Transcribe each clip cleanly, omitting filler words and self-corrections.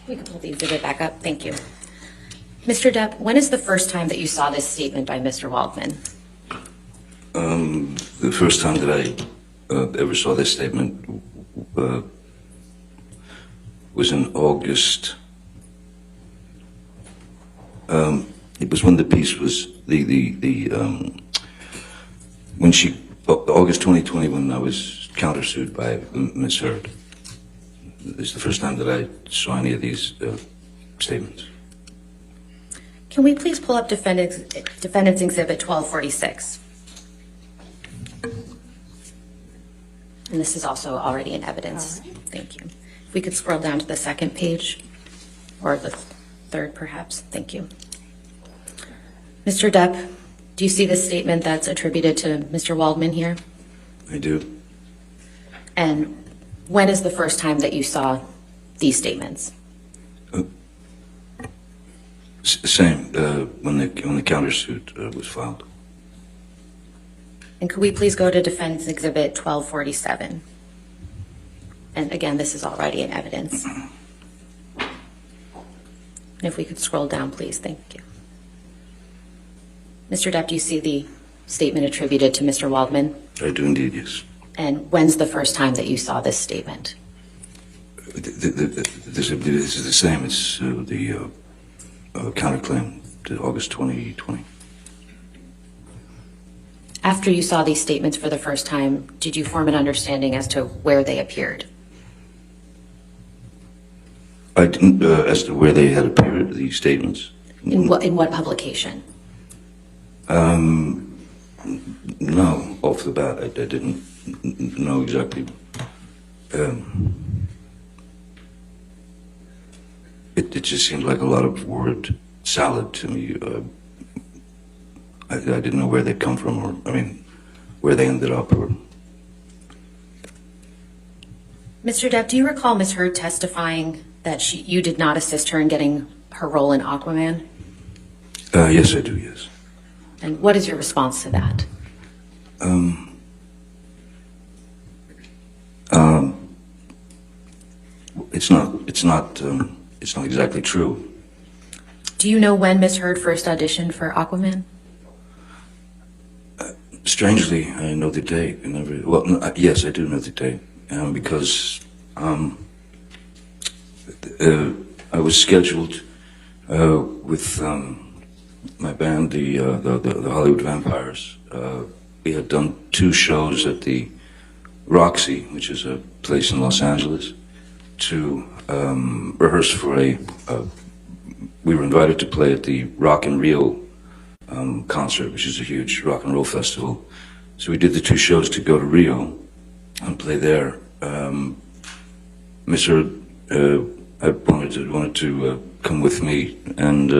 We can pull the exhibit back up. Thank you. Mr. Depp, when is the first time that you saw this statement by Mr. Waldman? The first time that I ever saw this statement was in August. It was when the piece was when August 2020, when I was countersued by Ms. Heard. This is the first time that I saw any of these statements. Can we please pull up Defendant's Exhibit 1246? And this is also already in evidence. Right. Thank you. If we could scroll down to the second page, or the third perhaps. Thank you. Mr. Depp, do you see the statement that's attributed to Mr. Waldman here? I do. And when is the first time that you saw these statements? Same, when the countersuit was filed. And could we please go to Defendant's Exhibit 1247? And again, this is already in evidence. And if we could scroll down, please. Thank you. Mr. Depp, do you see the statement attributed to Mr. Waldman? I do indeed, yes. And when's the first time that you saw this statement? This is the same. It's the counterclaim to August 2020. After you saw these statements for the first time, did you form an understanding as to where they appeared? I didn't, as to where they had appeared, these statements. In what publication? No, off the bat, I didn't know exactly. It just seemed like a lot of word salad to me. I didn't know where they'd come from, or, I mean, where they ended up. Or... Mr. Depp, do you recall Ms. Heard testifying that you did not assist her in getting her role in Aquaman? Yes, I do, yes. And what is your response to that? It's not exactly true. Do you know when Ms. Heard first auditioned for Aquaman? Strangely, I know the date. Yes, I do know the date, because I was scheduled with my band, the Hollywood Vampires. We had done 2 shows at the Roxy, which is a place in Los Angeles, to rehearse for we were invited to play at the Rock in Rio concert, which is a huge rock and roll festival. So we did the 2 shows to go to Rio and play there. Miss Heard wanted to come with me, and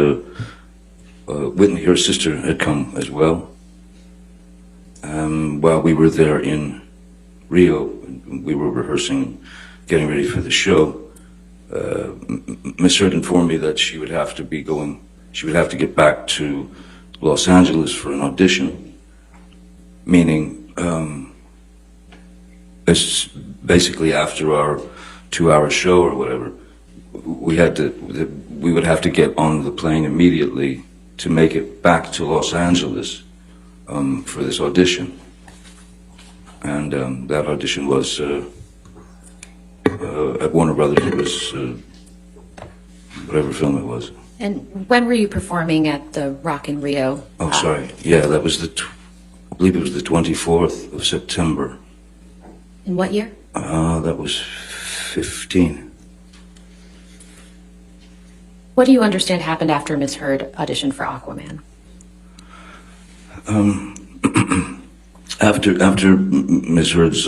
Whitney, her sister, had come as well. While we were there in Rio, we were rehearsing, getting ready for the show. Miss Heard informed me that she would have to get back to Los Angeles for an audition, meaning it's basically after our 2-hour show or whatever, we would have to get on the plane immediately to make it back to Los Angeles for this audition. And that audition was at Warner Brothers. It was whatever film it was. And when were you performing at the Rock in Rio? Oh, sorry. Yeah, that was I believe it was the 24th of September. In what year? That was 15. What do you understand happened after Ms. Heard auditioned for Aquaman? After Ms. Heard's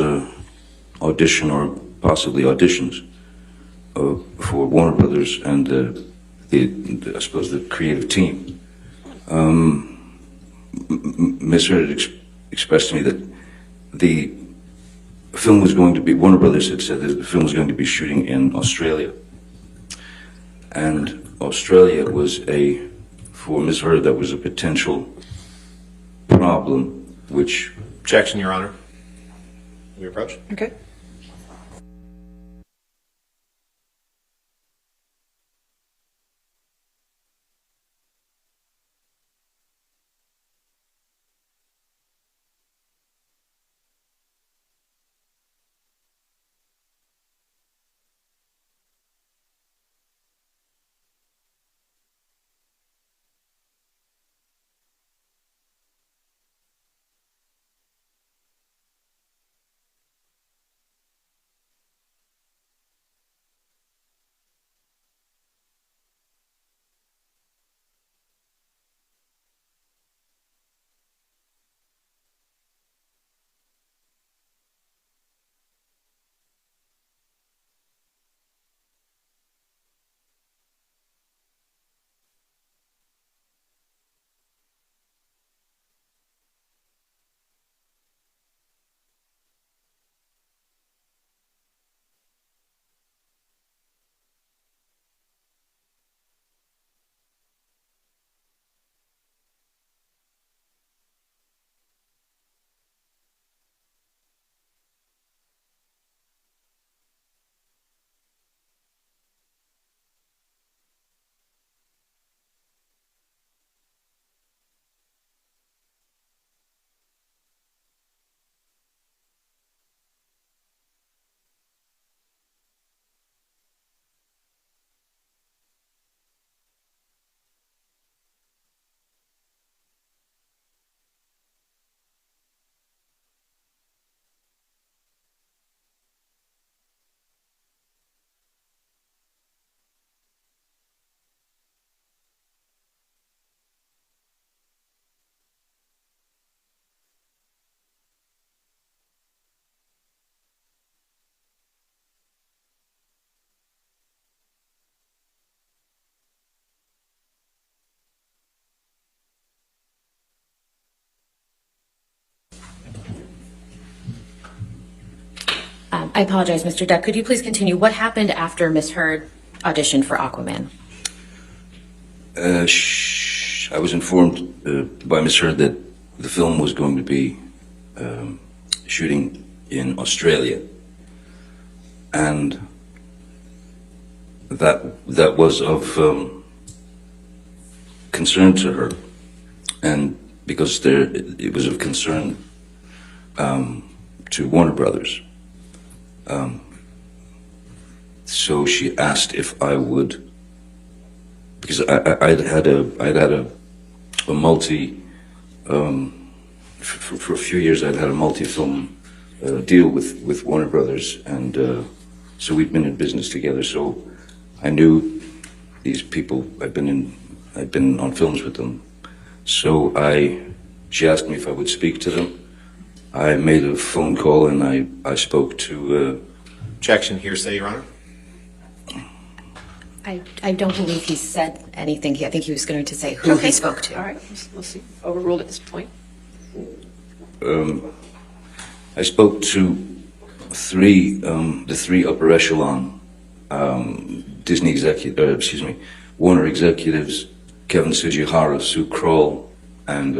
audition, or possibly auditions, for Warner Brothers and I suppose the creative team, Ms. Heard expressed to me that the film was going to be, Warner Brothers had said that the film was going to be shooting in Australia. And Australia was for Ms. Heard, that was a potential problem, which... Objection, Your Honor. We approach. Okay. I apologize, Mr. Depp. Could you please continue? What happened after Ms. Heard auditioned for Aquaman? I was informed by Ms. Heard that the film was going to be shooting in Australia, and that was of concern to her, and because it was of concern to Warner Brothers. So she asked if I would, because I'd had a multi, for a few years I'd had a multi-film deal with Warner Brothers, and so we'd been in business together. So I knew these people. I'd been on films with them. So she asked me if I would speak to them. I made a phone call and I spoke to. Objection, hearsay, Your Honor. I don't believe he said anything. I think he was going to say who he spoke to. All right, we'll see. Overruled at this point. I spoke to the three upper echelon Disney Warner executives: Kevin Tsujihara, Sue Kroll, and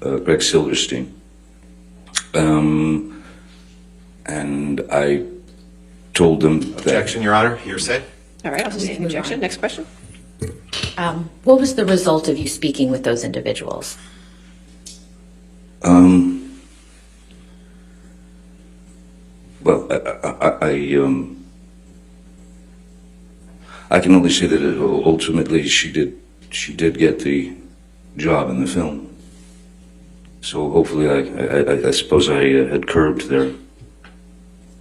Greg Silverstein. And I told them that. Objection, Your Honor. Hearsay. All right, I'll sustain the objection. Next question. What was the result of you speaking with those individuals? Well, I can only say that ultimately she did get the job in the film. So hopefully, I suppose I had curbed their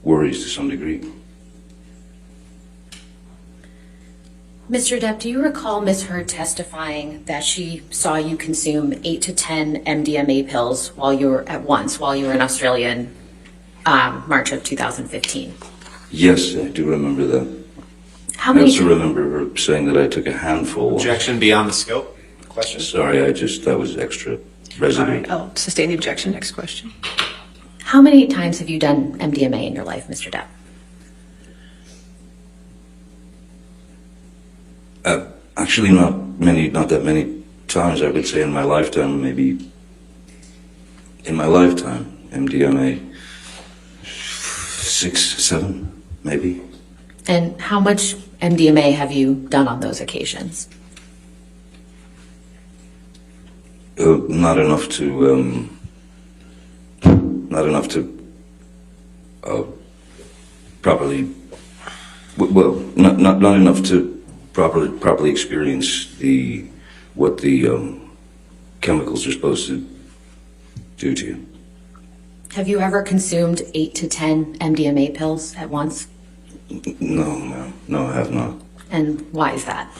worries to some degree. Mr. Depp, do you recall Ms. Heard testifying that she saw you consume 8 to 10 MDMA pills while you were in Australia in March of 2015? Yes, I do remember that. How I many? also remember her saying that I took a handful. Objection beyond the scope. Question. Sorry, that was extra residue. All right, I'll sustain the objection. Next question. How many times have you done MDMA in your life, Mr. Depp? Actually, not that many times. I would say in my lifetime, maybe. In my lifetime, MDMA 6, 7, maybe. And how much MDMA have you done on those occasions? Not enough to properly. Well, not enough to properly experience what the chemicals are supposed to do to you. Have you ever consumed 8 to 10 MDMA pills at once? No, I have not. And why is that?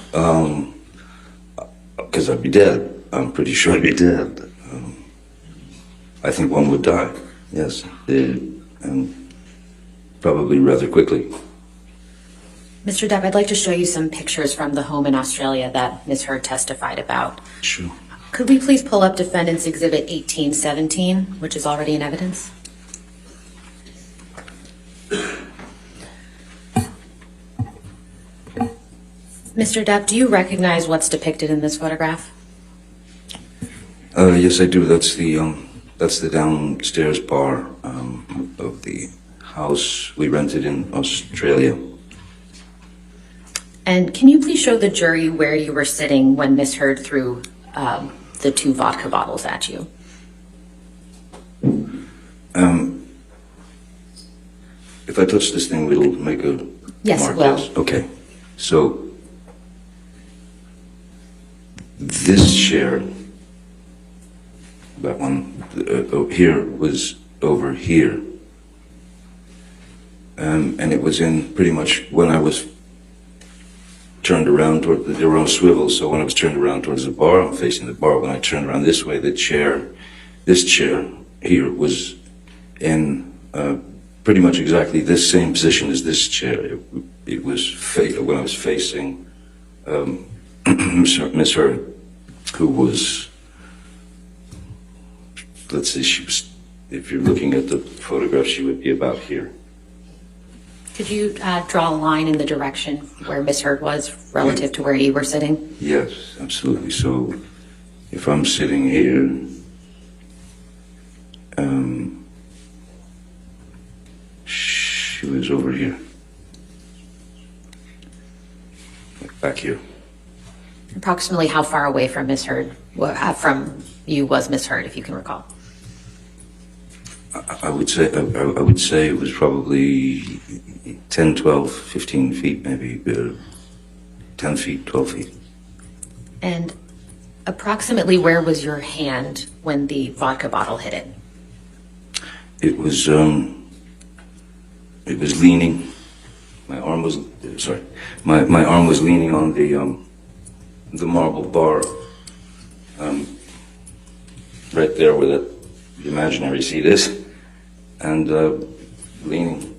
Because I'd be dead. I'm pretty sure I'd be dead. I think one would die. Yes, and probably rather quickly. Mr. Depp, I'd like to show you some pictures from the home in Australia that Ms. Heard testified about. Sure. Could we please pull up Defendant's Exhibit 1817, which is already in evidence? Mr. Depp, do you recognize what's depicted in this photograph? Yes, I do. That's the downstairs bar of the house we rented in Australia. And can you please show the jury where you were sitting when Ms. Heard threw the 2 vodka bottles at you? If I touch this thing, it'll make a Yes, mark. it will. Yes. Okay. So this chair, that one here, was over here, and it was in pretty much when I was turned around toward they were on swivel. So when I was turned around towards the bar, I'm facing the bar. When I turned around this way, this chair here was in pretty much exactly this same position as this chair. It was when I was facing Miss Heard, who was, let's see, she was, if you're looking at the photograph, she would be about here. Could you draw a line in the direction where Miss Heard was relative to where you were sitting? Yes, absolutely. So if I'm sitting here, she was over here. Like back here. Approximately how far away from Miss Heard, from you was Miss Heard, if you can recall? I would say it was probably 10, 12, 15 feet, maybe 10 feet, 12 feet. And approximately where was your hand when the vodka bottle hit it? It was leaning. My arm was my arm was leaning on the marble bar, right there where the imaginary seat is, and leaning,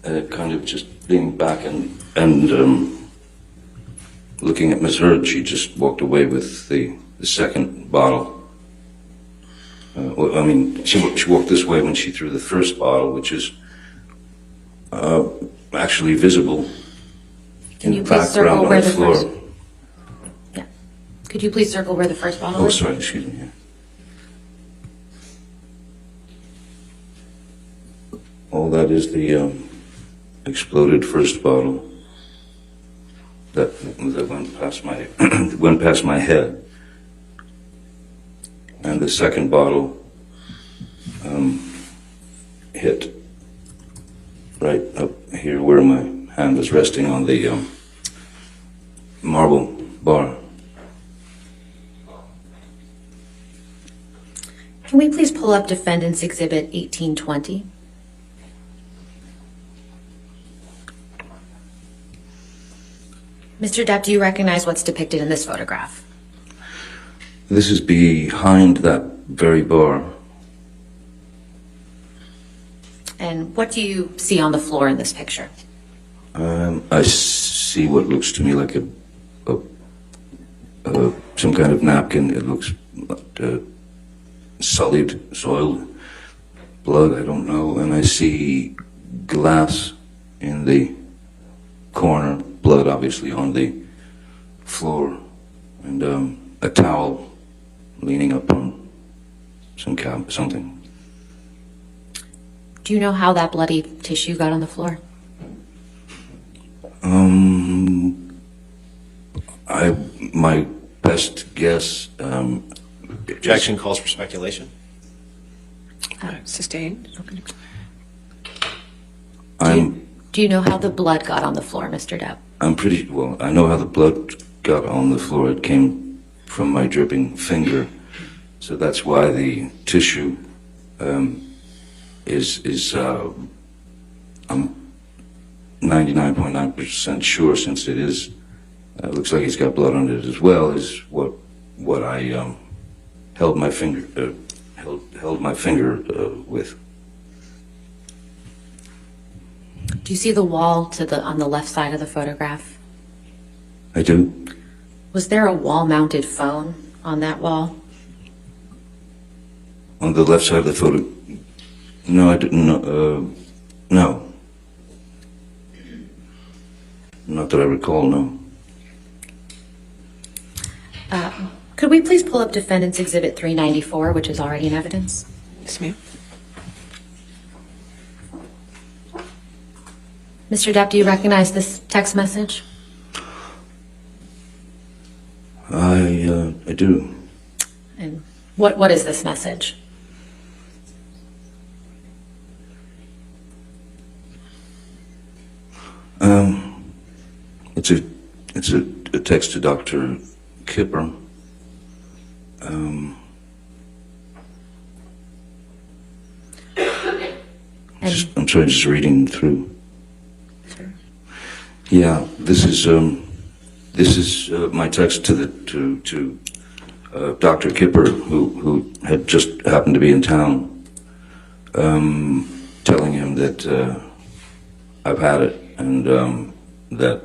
kind of just leaning back and looking at Miss Heard. She just walked away with the second bottle. I mean, she walked this way when she threw the first bottle, which is actually visible Can in you the please circle background on where the the floor. first? Yeah. Could you please circle where the first bottle Oh, is? sorry, excuse me. Yeah. All that is the exploded first bottle that went past my went past my head, and the second bottle hit right up here where my hand was resting on the marble bar. Can we please pull up Defendant's Exhibit 1820? Mr. Depp, do you recognize what's depicted in this photograph? This is behind that very bar. And what do you see on the floor in this picture? I see what looks to me like some kind of napkin. It looks sullied, soiled, blood, I don't know. And I see glass in the corner, blood obviously on the floor, and a towel leaning up on some something. Do you know how that bloody tissue got on the floor? My best guess, Objection calls for speculation. Sustained. Do you know how the blood got on the floor, Mr. Depp? I'm pretty, well, I know how the blood got on the floor. It came from my dripping finger. So that's why the tissue is I'm 99.9% sure, since it is, looks like he's got blood on it as well, is what I held my finger, held my finger with. Do you see the wall on the left side of the photograph? I do. Was there a wall-mounted phone on that wall? On the left side of the photo, no, I didn't know, no. Not that I recall, no. Could we please pull up Defendant's Exhibit 394, which is already in evidence? Yes, ma'am. Mr. Depp, do you recognize this text message? I do. And what is this message? It's a text to Dr. Kipper. I'm sorry, just reading through. Yeah, this is my text to Dr. Kipper, who had just happened to be in town, telling him that I've had it, and that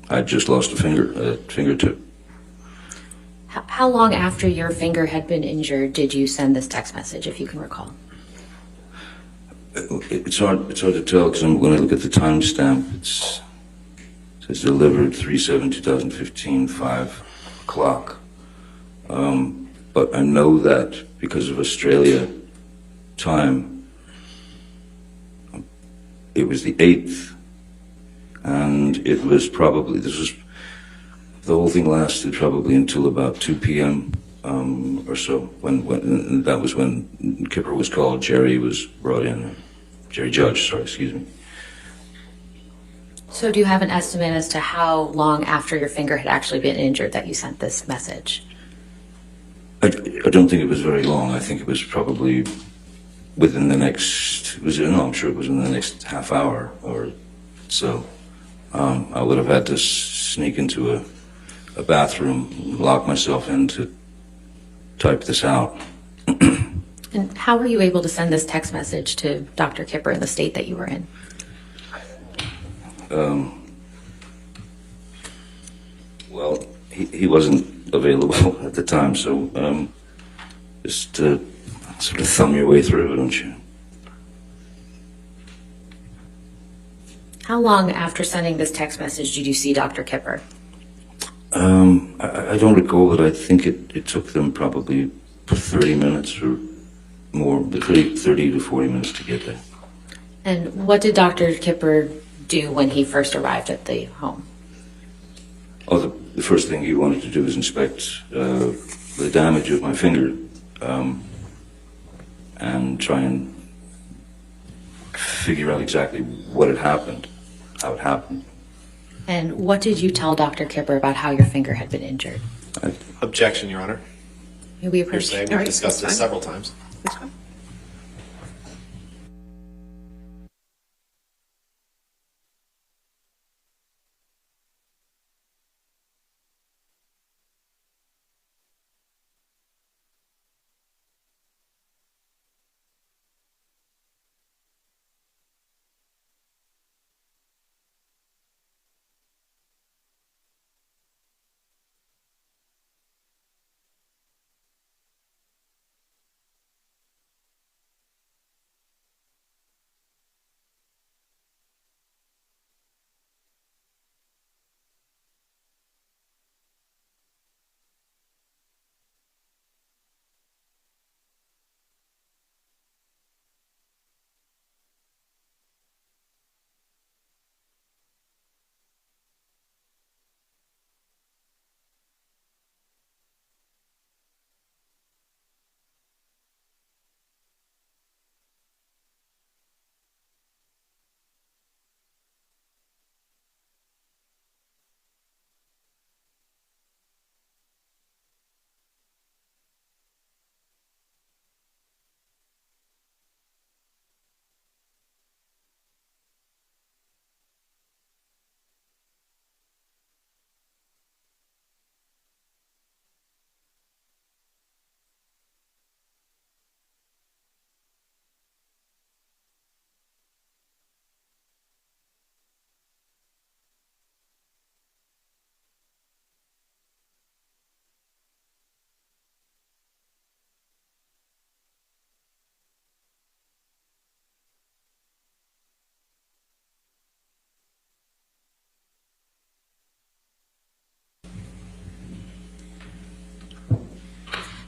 I just lost a fingertip. How long after your finger had been injured did you send this text message, if you can recall? It's hard to tell because when I look at the timestamp, it says delivered 3/7/2015, 5 o'clock. But I know that because of Australia time, it was the 8th, and it was probably, the whole thing lasted probably until about 2 p.m. Or so, when that was when Kipper was called, Jerry was brought in, Jerry Judge, sorry, excuse me. So do you have an estimate as to how long after your finger had actually been injured that you sent this message? I don't think it was very long. I think it was probably within the next, I'm sure it was in the next half hour or so. I would have had to sneak into a bathroom, lock myself in to type this out. And how were you able to send this text message to Dr. Kipper in the state that you were in? Well, he wasn't available at the time, so just sort of thumb your way through, don't you? How long after sending this text message did you see Dr. Kipper? I don't recall, but I think it took them probably 30 minutes or more, 30 to 40 minutes to get there. And what did Dr. Kipper do when he first arrived at the home? Oh, the first thing he wanted to do was inspect the damage of my finger and try and figure out exactly what had happened, how it happened. And what did you tell Dr. Kipper about how your finger had been injured? Objection, Your Honor. May we You're approach? saying All we've right, discussed that's this fine. several times. That's fine.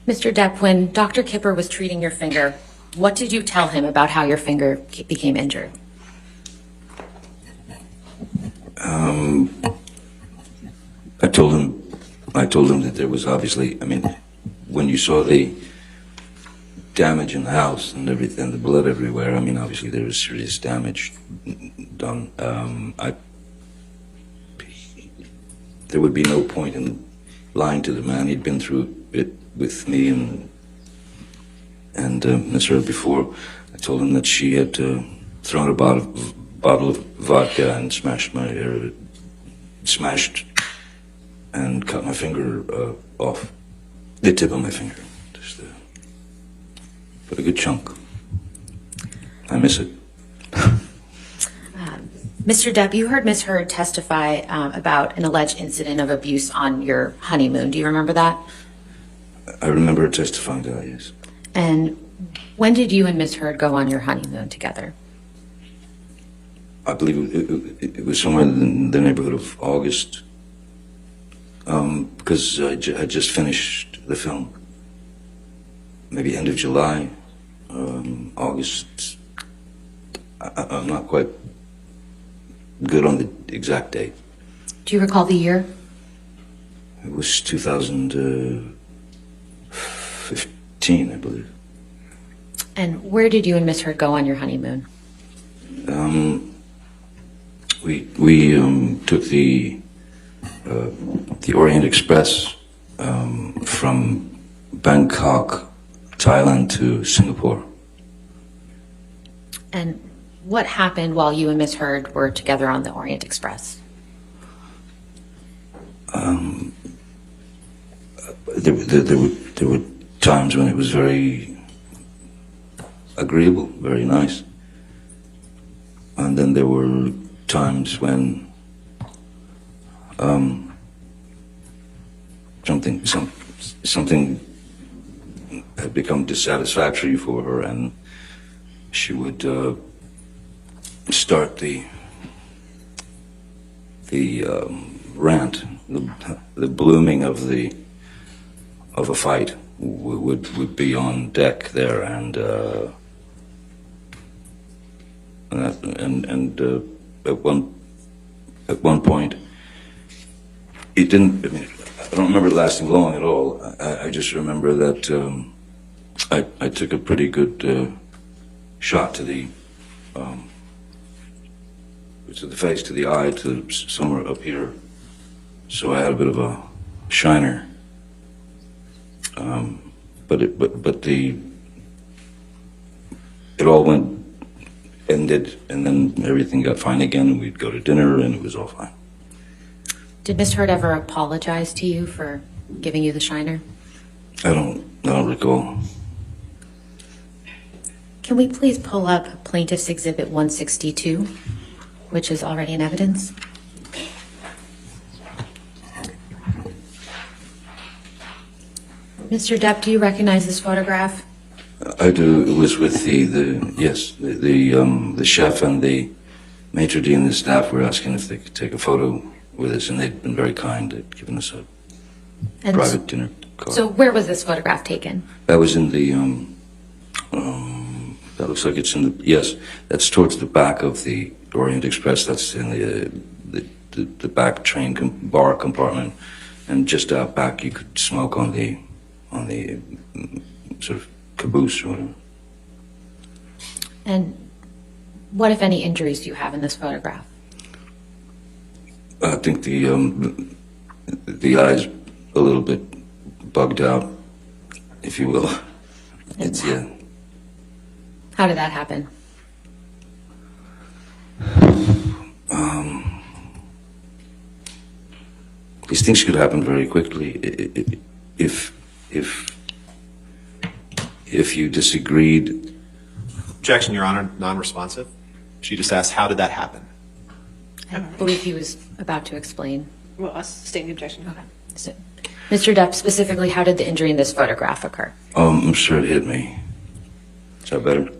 Mr. Depp, when Dr. Kipper was treating your finger, what did you tell him about how your finger became injured? I told him that there was obviously, when you saw the damage in the house and everything, the blood everywhere, obviously there was serious damage done. There would be no point in lying to the man. He'd been through it with me and Miss Earl before. I told him that she had thrown a bottle of vodka and smashed and cut my finger off, the tip of my finger, just but a good chunk. I miss it. Mr. Depp, you heard Ms. Heard testify about an alleged incident of abuse on your honeymoon. Do you remember that? I remember her testifying to that, yes. And When did you and Miss Heard go on your honeymoon together? I believe it was somewhere in the neighborhood of August, because I had just finished the film. Maybe end of July, August. I'm not quite good on the exact date. Do you recall the year? It was 2015, I believe. And where did you and Miss Heard go on your honeymoon? We took the Orient Express from Bangkok, Thailand to Singapore. And what happened while you and Miss Heard were together on the Orient Express? There were times when it was very agreeable, very nice, and then there were times when something had become dissatisfactory for her, and she would start the rant, the blooming of a fight would be on deck there, and at one point it didn't. I mean, I don't remember it lasting long at all. I just remember that I took a pretty good shot to the face, to the eye, to somewhere up here. So I had a bit of a shiner. But it all ended, and then everything got fine again, and we'd go to dinner, and it was all fine. Did Miss Heard ever apologize to you for giving you the shiner? I don't recall. Can we please pull up Plaintiff's Exhibit 162, which is already in evidence? Mr. Depp, do you recognize this photograph? I do. It was with the chef and the maitre d' and the staff were asking if they could take a photo with us, and they'd been very kind. They'd given us a And private dinner card. So where was this photograph taken? That was in the that looks like it's in the, yes, that's towards the back of the Orient Express. That's in the back train bar compartment, and just out back you could smoke on the sort of caboose or whatever. And what, if any, injuries do you have in this photograph? I think the eye's a little bit bugged out, if you will. It's, yeah. How did that happen? These things could happen very quickly if you disagreed. Objection, Your Honor, non-responsive. She just asked, how did that happen? I believe he was about to explain. Well, I'll sustain the objection. Okay. So, Mr. Depp, specifically, how did the injury in this photograph occur? I'm sure it hit me. Is that better?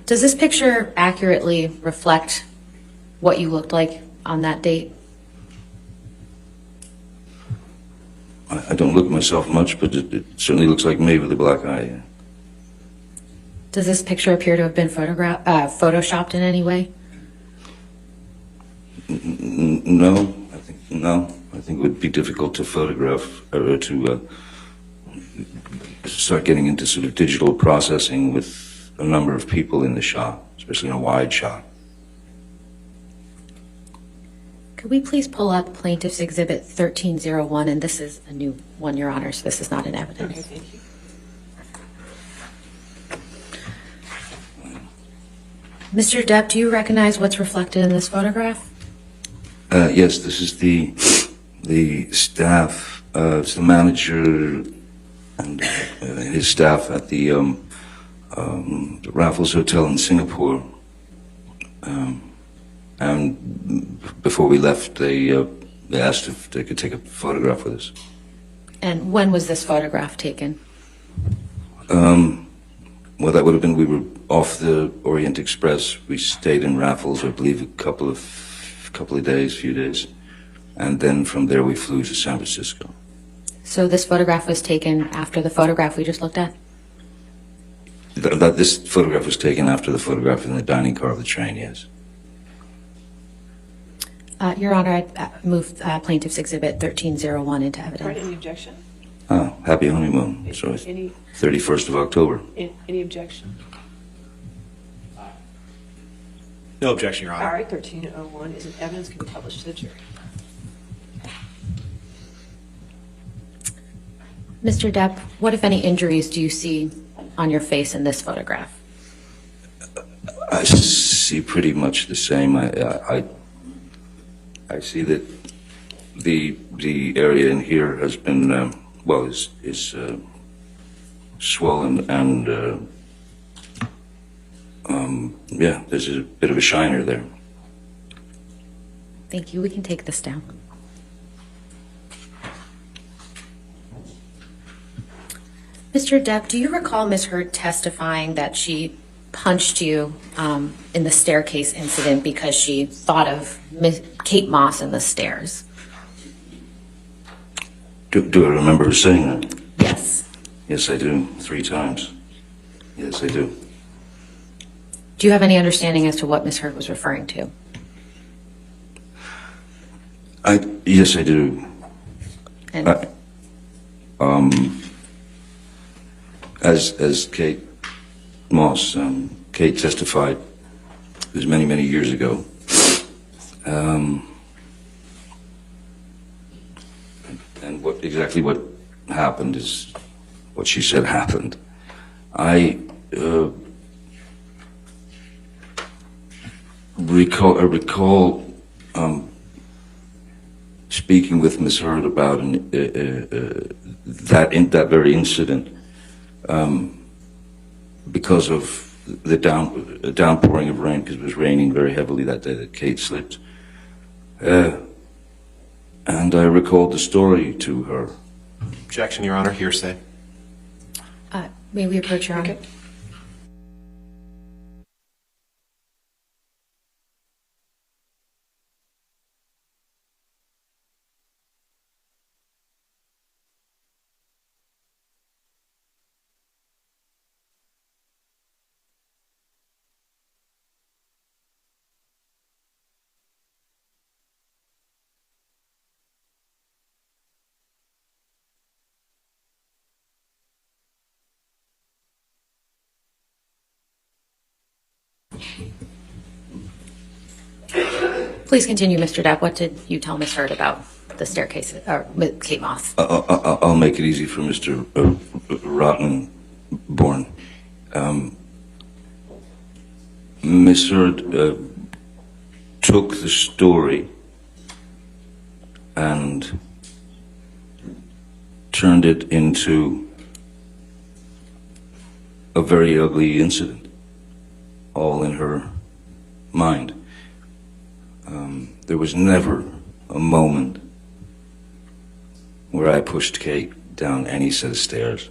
Does this picture accurately reflect what you looked like on that date? I don't look at myself much, but it certainly looks like me with a black eye. Yeah. Does this picture appear to have been photoshopped in any way? No, no. I think it would be difficult to photograph or to start getting into sort of digital processing with a number of people in the shot, especially in a wide shot. Could we please pull up Plaintiff's Exhibit 1301? And this is a new one, Your Honor, so this is not in evidence. Okay, thank you. Mr. Depp, do you recognize what's reflected in this photograph? Yes, this is the staff. It's the manager and his staff at the Raffles Hotel in Singapore. And before we left, they asked if they could take a photograph with us. And when was this photograph taken? Well, that would have been, we were off the Orient Express. We stayed in Raffles, I believe, a couple of days, few days. And then from there we flew to San Francisco. So this photograph was taken after the photograph we just looked at? This photograph was taken after the photograph in the dining car of the train, yes. Your Honor, I move Plaintiff's Exhibit 1301 into All right, evidence. any objection? Oh, happy honeymoon. So it's Any, 31st of October. any objection? No objection, Your Honor. All right, 1301 is an evidence can be published to the jury. Mr. Depp, what, if any, injuries do you see on your face in this photograph? I see pretty much the same. I see that the area in here has been is swollen, and yeah, there's a bit of a shiner there. Thank you. We can take this down. Mr. Depp, do you recall Ms. Hurd testifying that she punched you in the staircase incident because she thought of Kate Moss and the stairs? Do I remember her saying that? Yes. Yes, I do. 3 times. Yes, I do. Do you have any understanding as to what Ms. Hurd was referring to? Yes, I do. And As Kate Moss, Kate testified, it was many, many years ago. And exactly what happened is what she said happened. I recall speaking with Ms. Hurd about that very incident. Because of the downpouring of rain, because it was raining very heavily that day that Kate slipped. And I recalled the story to her. Objection, Your Honor. Hearsay. may we approach Your Honor? Okay. Please continue, Mr. Depp. What did you tell Ms. Hurd about the staircase, or Kate Moss? I'll make it easy for Mr. Rottenborn. Ms. Hurd took the story and turned it into a very ugly incident, all in her mind. There was never a moment where I pushed Kate down any set of stairs,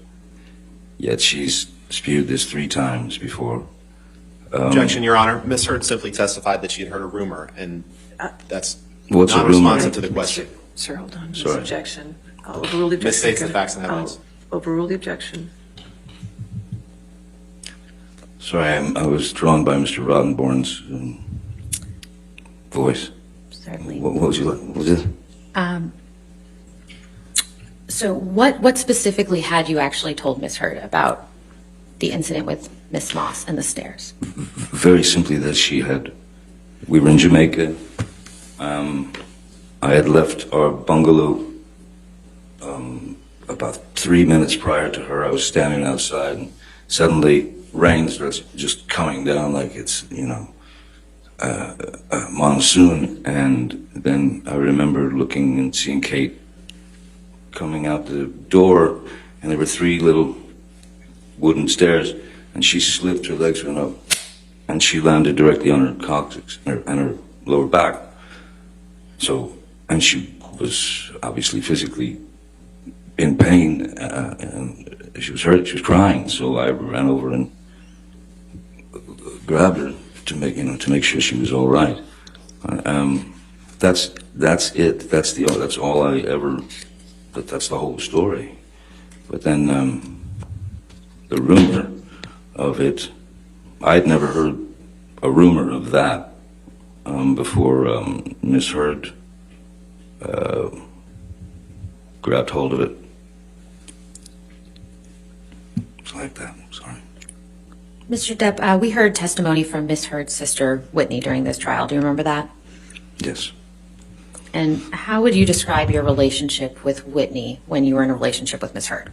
yet she's spewed this 3 times before. Objection, Your Honor. Ms. Hurd simply testified that she had heard a rumor, and that's What's a rumor? non-responsive to the question. Sir, hold on. This Sorry. objection. I'll overrule the objection. Misstates the facts and evidence. I'll overrule the objection. Sorry, I was drawn by Mr. Rottenborn's voice. Certainly. What was it? So what specifically had you actually told Ms. Hurd about the incident with Miss Moss and the stairs? Very simply that we were in Jamaica. I had left our bungalow about 3 minutes prior to her. I was standing outside, and suddenly rain starts just coming down like it's, a monsoon. And then I remember looking and seeing Kate coming out the door, and there were 3 little wooden stairs, and she slipped, her legs went up, and she landed directly on her coccyx and her lower back. So, and she was obviously physically in pain, and she was hurt, she was crying, so I ran over and grabbed her to make sure she was all right. That's it. That's all I ever. That's the whole story. But then the rumor of it, I'd never heard a rumor of that before Miss Heard grabbed hold of it. It's like that. Sorry. Mr. Depp, we heard testimony from Miss Heard's sister, Whitney, during this trial. Do you remember that? Yes. And how would you describe your relationship with Whitney when you were in a relationship with Miss Heard?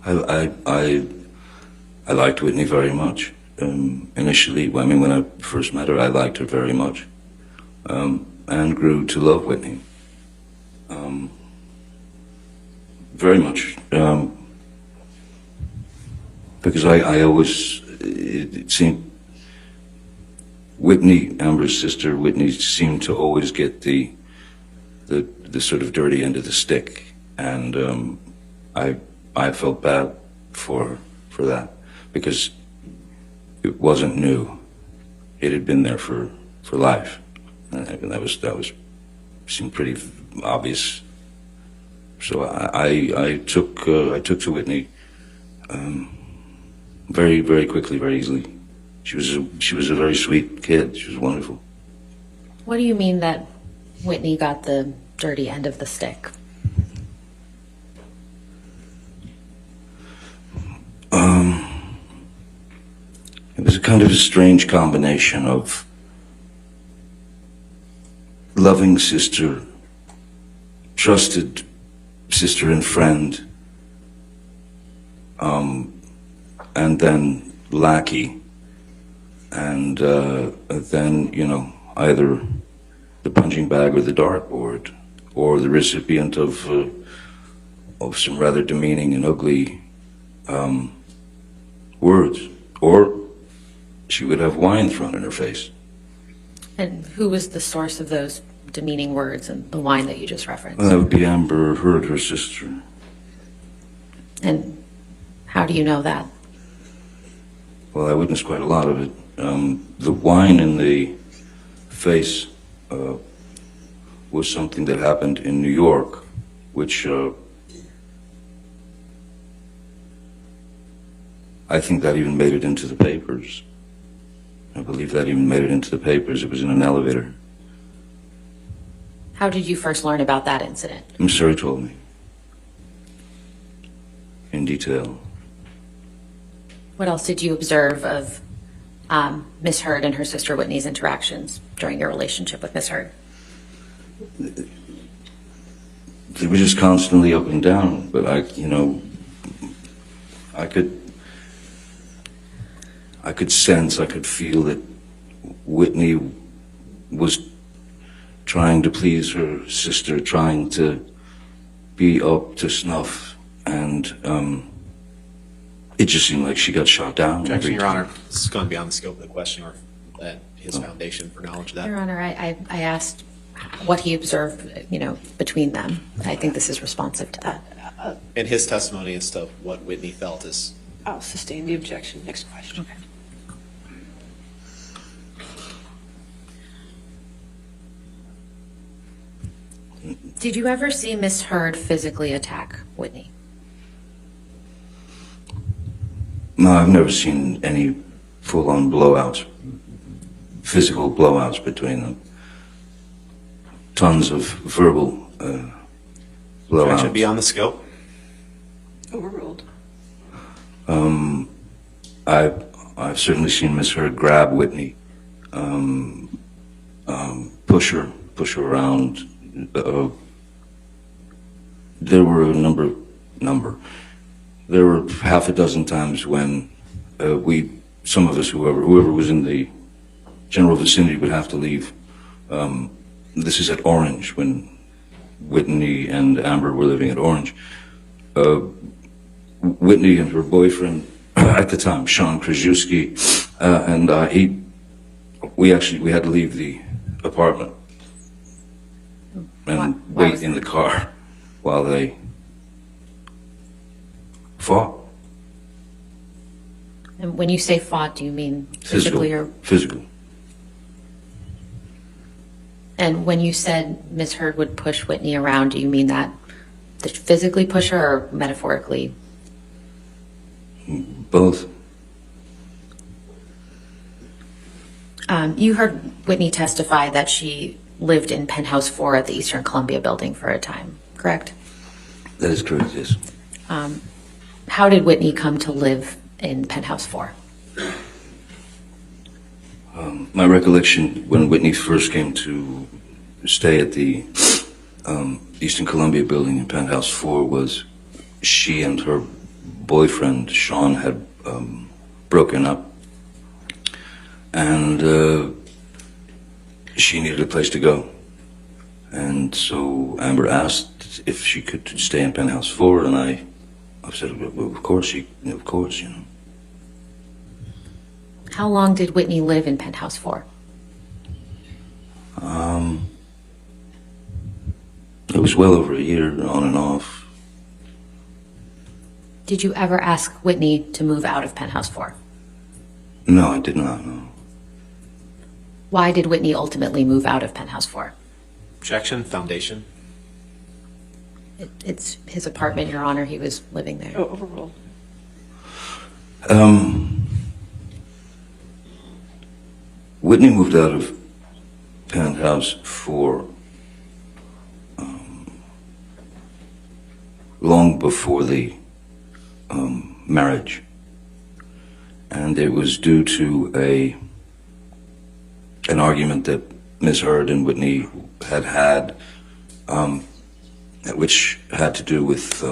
I liked Whitney very much. Initially, I mean, when I first met her, I liked her very much, and grew to love Whitney very much. Because I always, it seemed, Whitney, Amber's sister, Whitney seemed to always get the sort of dirty end of the stick, and I felt bad for that, because it wasn't new. It had been there for life, and that was seemed pretty obvious. So I took to Whitney very, very quickly, very easily. She was a very sweet kid. She was wonderful. What do you mean that Whitney got the dirty end of the stick? It was a kind of a strange combination of loving sister, trusted sister and friend, and then lackey, and then, either the punching bag or the dartboard, or the recipient of some rather demeaning and ugly words, or she would have wine thrown in her face. And who was the source of those demeaning words and the wine that you just referenced? That would be Amber Heard, her sister. And how do you know that? Well, I witnessed quite a lot of it. The wine in the face was something that happened in New York, which I think that even made it into the papers. I believe that even made it into the papers. It was in an elevator. How did you first learn about that incident? Miss Heard told me in detail. What else did you observe of Miss Heard and her sister Whitney's interactions during your relationship with Miss Heard? They were just constantly up and down, but I could sense, I could feel that Whitney was trying to please her sister, trying to be up to snuff, and it just seemed like she got shot down. Objection, Your Honor. This is going beyond the scope of the question or his foundation for knowledge of that. Your Honor, I asked what he observed, between them. I think this is responsive to that. And his testimony as to what Whitney felt is. I'll sustain the objection. Next question. Okay. Did you ever see Miss Heard physically attack Whitney? No, I've never seen any full-on blowouts, physical blowouts between them. Tons of verbal blowouts. Objection beyond the scope. Overruled. I've certainly seen Miss Heard grab Whitney, push her around. There were a number. There were half a dozen times when some of us, whoever was in the general vicinity, would have to leave. This is at Orange, when Whitney and Amber were living at Orange. Whitney and her boyfriend at the time, Sean Krajewski, and we had to leave the apartment and Why wait was in that? the car while they Fought. And when you say fought, do you mean physically or? Physical. And when you said Ms. Heard would push Whitney around, do you mean that physically push her or metaphorically? Both. You heard Whitney testify that she lived in penthouse 4 at the Eastern Columbia building for a time, correct? That is correct, yes. How did Whitney come to live in penthouse 4? My recollection when Whitney first came to stay at the Eastern Columbia building in penthouse 4 was she and her boyfriend, Sean, had broken up. And she needed a place to go. And so Amber asked if she could stay in penthouse 4, and I said, well, of course, you know. How long did Whitney live in penthouse 4? It was well over a year, on and off. Did you ever ask Whitney to move out of penthouse 4? No, I did not, no. Why did Whitney ultimately move out of penthouse 4? Objection, foundation. It's his apartment, Your Honor. He was living there. Oh, overruled. Whitney moved out of penthouse 4 long before the marriage, and it was due to an argument that Ms. Heard and Whitney had, which had to do with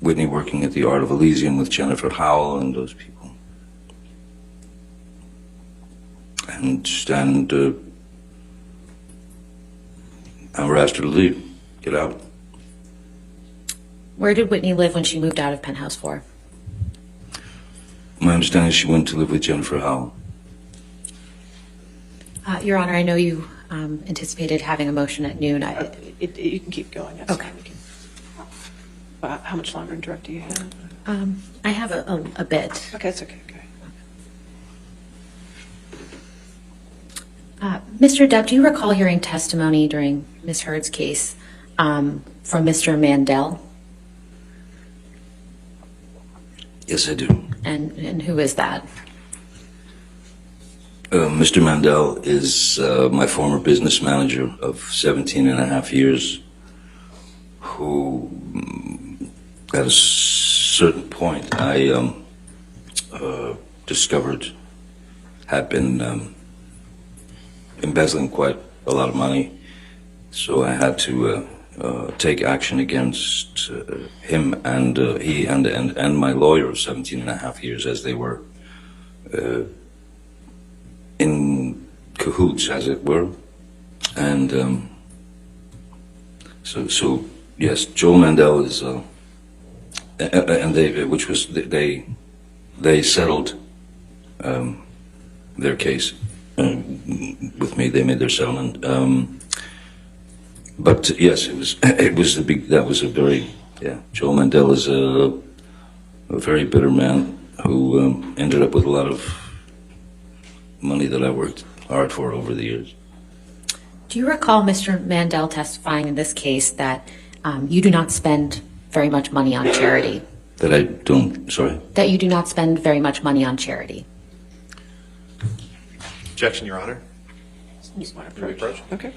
Whitney working at the Art of Elysium with Jennifer Howell and those people. And Amber asked her to leave, get out. Where did Whitney live when she moved out of penthouse 4? My understanding is she went to live with Jennifer Howell. Your Honor, I know you anticipated having a motion at noon. You can keep going. That's Okay. fine. We can- how much longer in direct do you have? I have a bit. Okay, that's okay. Mr. Depp, do you recall hearing testimony during Ms. Heard's case from Mr. Mandel? Yes, I do. And who is that? Mr. Mandel is my former business manager of 17 and a half years, who at a certain point I discovered had been embezzling quite a lot of money. So I had to take action against him and he and my lawyer of 17 and a half years, as they were in cahoots, as it were. And so yes, Joel Mandel is and they settled their case with me. They made their settlement. But yes, Joel Mandel is a very bitter man who ended up with a lot of money that I worked hard for over the years. Do you recall Mr. Mandel testifying in this case that you do not spend very much money on charity? That I don't, sorry? That you do not spend very much money on charity? Objection, Your Honor. You want to Can we approach? approach? Okay.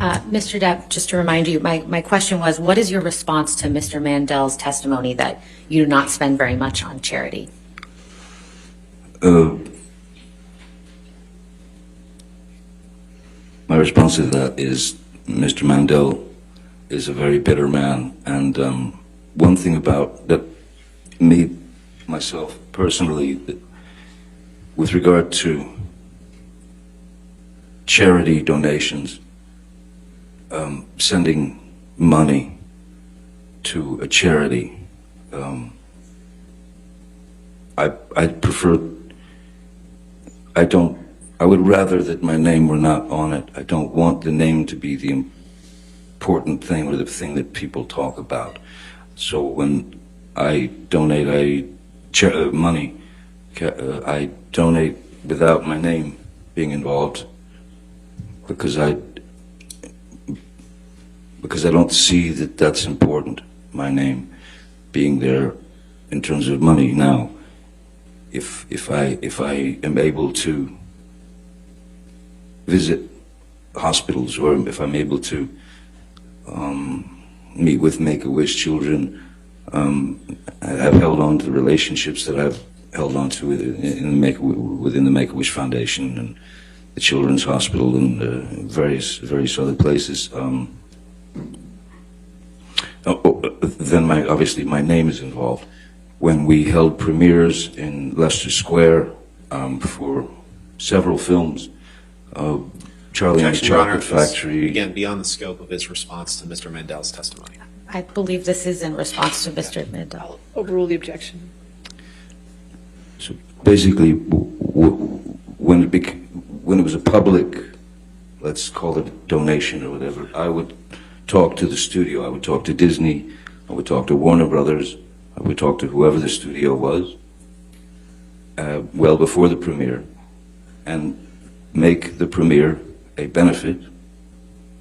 Mr. Depp, just to remind you, my question was, what is your response to Mr. Mandel's testimony that you do not spend very much on charity? My response to that is Mr. Mandel is a very bitter man, and one thing about that, myself personally, with regard to charity donations, sending money to a charity, I prefer, I would rather that my name were not on it. I don't want the name to be the important thing or the thing that people talk about. So when I donate money, I donate without my name being involved because I don't see that that's important, my name being there in terms of money. Now, if I am able to visit hospitals, or if I'm able to meet with Make-A-Wish children, I've held on to the relationships that I've held on to within the Make-A-Wish Foundation and the Children's Hospital and various other places. Then obviously my name is involved. When we held premieres in Leicester Square for several films, Charlie and the Objection, Your Honor. Chocolate This, Factory. again, beyond the scope of his response to Mr. Mandel's testimony. I believe this is in response to Mr. Mandel. Overrule the objection. So basically, when it was a public, let's call it a donation or whatever, I would talk to the studio, I would talk to Disney, I would talk to Warner Brothers, I would talk to whoever the studio was, well before the premiere, and make the premiere a benefit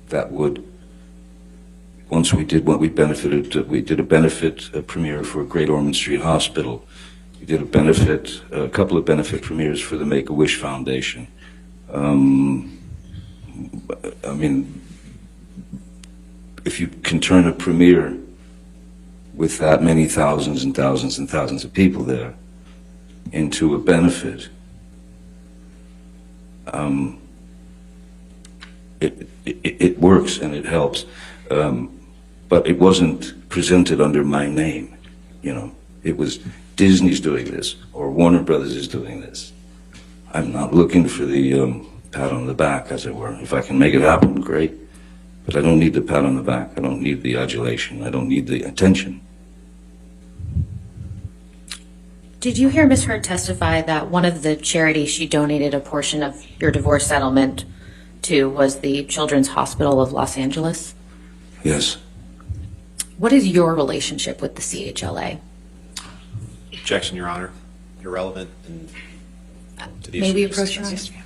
that would, once we did what we benefited, we did a benefit premiere for Great Ormond Street Hospital. We did a couple of benefit premieres for the Make-A-Wish Foundation. I mean, if you can turn a premiere with that many thousands and thousands and thousands of people there into a benefit, it works and it helps. But it wasn't presented under my name, you know. It was Disney's doing this or Warner Brothers is doing this. I'm not looking for the pat on the back, as it were. If I can make it happen, great. But I don't need the pat on the back. I don't need the adulation. I don't need the attention. Did you hear Ms. Hurd testify that one of the charities she donated a portion of your divorce settlement to was the Children's Hospital of Los Angeles? Yes. What is your relationship with the CHLA? Objection, Your Honor. Irrelevant and to the May issue we of approach, Your Honor? justice.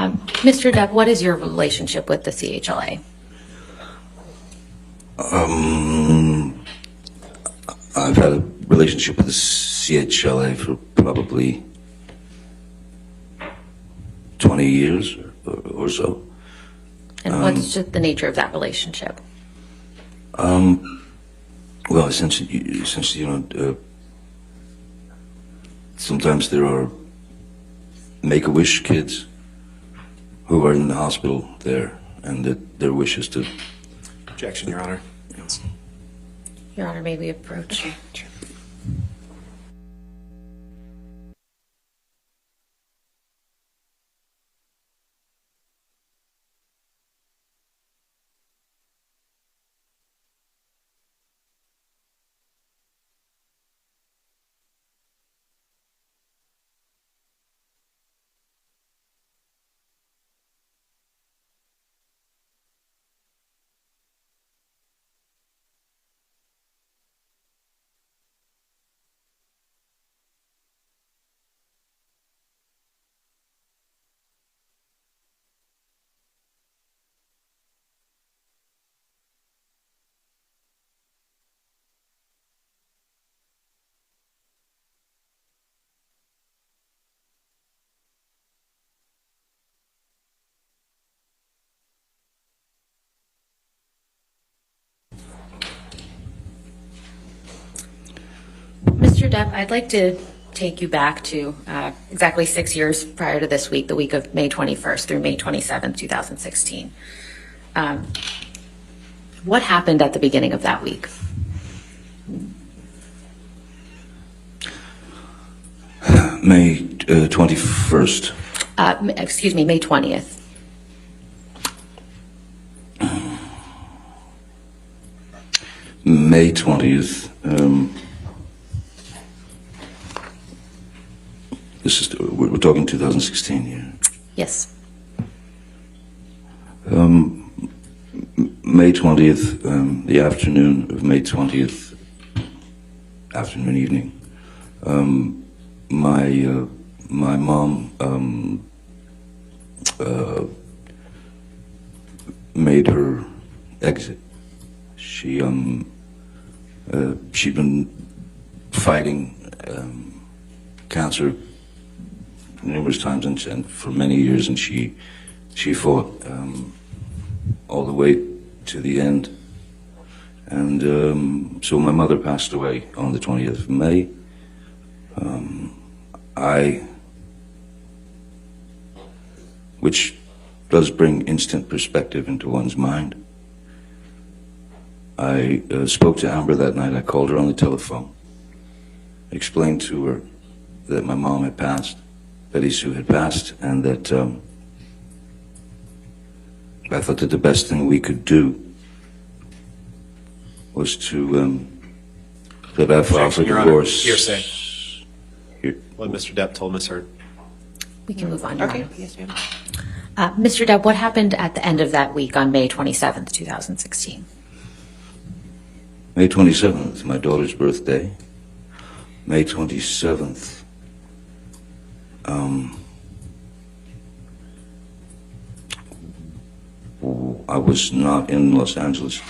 Mr. Depp, what is your relationship with the CHLA? I've had a relationship with the CHLA for probably 20 years or so. And what's the nature of that relationship? Well, essentially, sometimes there are Make-A-Wish kids who are in the hospital there, and that their wish is to. Objection, Your Honor. Your Honor, may we approach? Mr. Depp, I'd like to take you back to exactly 6 years prior to this week, the week of May 21st through May 27th, 2016. What happened at the beginning of that week? May 21st. Excuse me, May 20th. May 20th. We're talking 2016 here. Yes. May 20th, the afternoon of May 20th, afternoon, evening, my mom made her exit. She'd been fighting cancer numerous times and for many years, and she fought all the way to the end. And so my mother passed away on the 20th of May. Which does bring instant perspective into one's mind. I spoke to Amber that night. I called her on the telephone, explained to her that my mom had passed, Betty Sue had passed, and that I thought that the best thing we could do was to that I filed for Objection, Your Honor. divorce. Hearsay. Here. What Mr. Depp told Ms. Heard. We can move on. Your Okay, Honor. yes, ma'am. Mr. Depp, what happened at the end of that week on May 27th, 2016? May 27th, my daughter's birthday. May 27th. I was not in Los Angeles.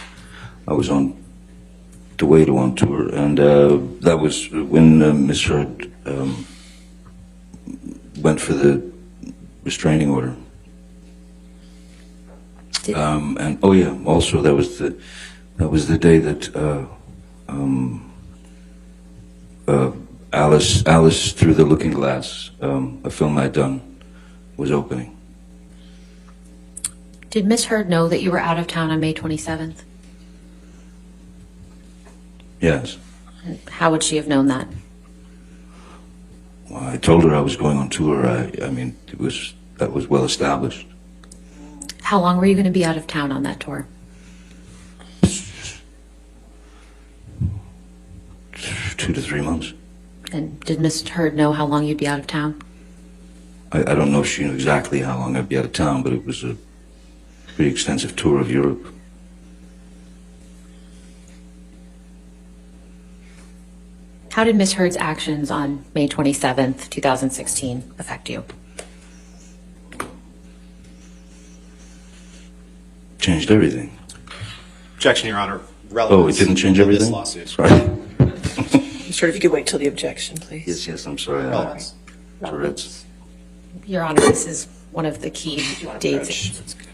I was on the way to on tour, and that was when Miss Heard went for the restraining order. And oh yeah, also that was the day that Alice Through the Looking Glass, a film I'd done, was opening. Did Miss Heard know that you were out of town on May 27th? Yes. And how would she have known that? Well, I told her I was going on tour. I mean, that was well established. How long were you going to be out of town on that tour? 2 to 3 months. And did Miss Heard know how long you'd be out of town? I don't know if she knew exactly how long I'd be out of town, but it was a pretty extensive tour of Europe. How did Miss Heard's actions on May 27th, 2016 affect you? changed everything. Objection, Your Honor. Oh, Relevance it didn't change to everything? This lawsuit. Sorry. Sir, if you could wait till the objection, please. Yes, yes, I'm sorry. Relevance. Tourette's. Your Honor, this is one of the key dates. That's good.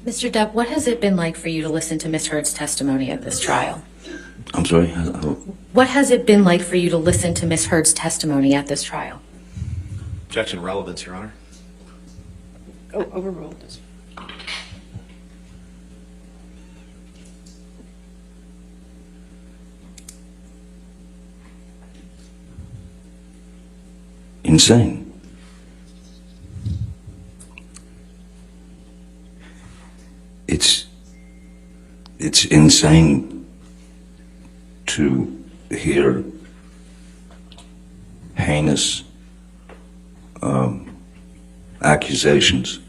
Mr. Depp, what has it been like for you to listen to Ms. Heard's testimony at this trial? I'm sorry. What has it been like for you to listen to Ms. Heard's testimony at this trial? Objection, relevance, Your Honor. Oh, overruled. Insane. It's insane to hear heinous accusations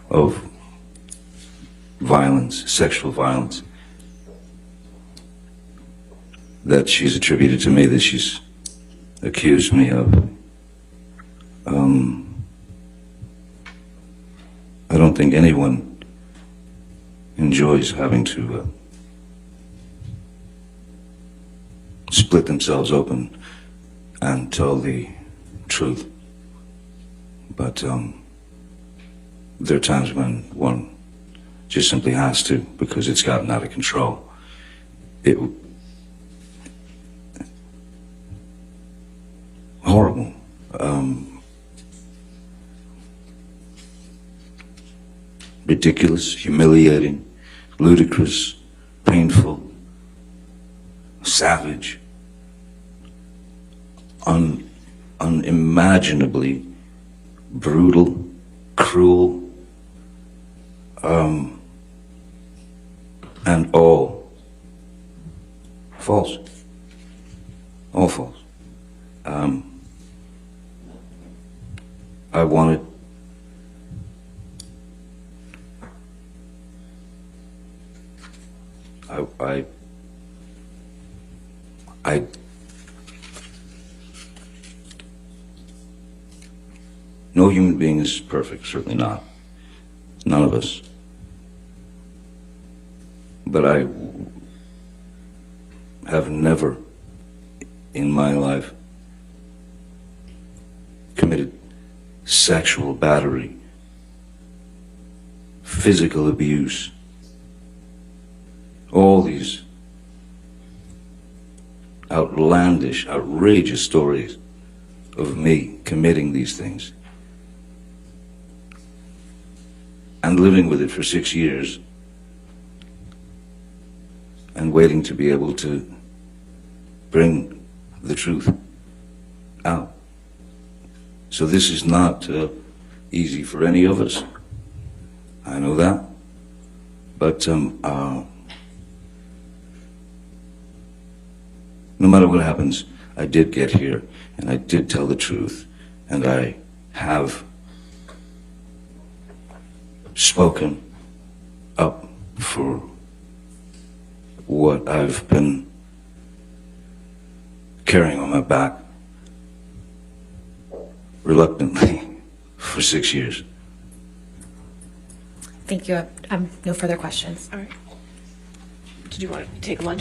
of violence, sexual violence, that she's attributed to me, that she's accused me of. I don't think anyone enjoys having to split themselves open and tell the truth. But there are times when one just simply has to, because it's gotten out of control. Horrible. Ridiculous, humiliating, ludicrous, painful, savage, unimaginably brutal, cruel, and all false. All false. I wanted I no human being is perfect, certainly not. None of us. But I have never in my life committed sexual battery, physical abuse, all these outlandish, outrageous stories of me committing these things and living with it for 6 years and waiting to be able to bring the truth out. So this is not easy for any of us. I know that. But no matter what happens, I did get here, and I did tell the truth, and I have spoken up for what I've been carrying on my back reluctantly for 6 years. Thank you. No further questions. All right. Did you want to take lunch?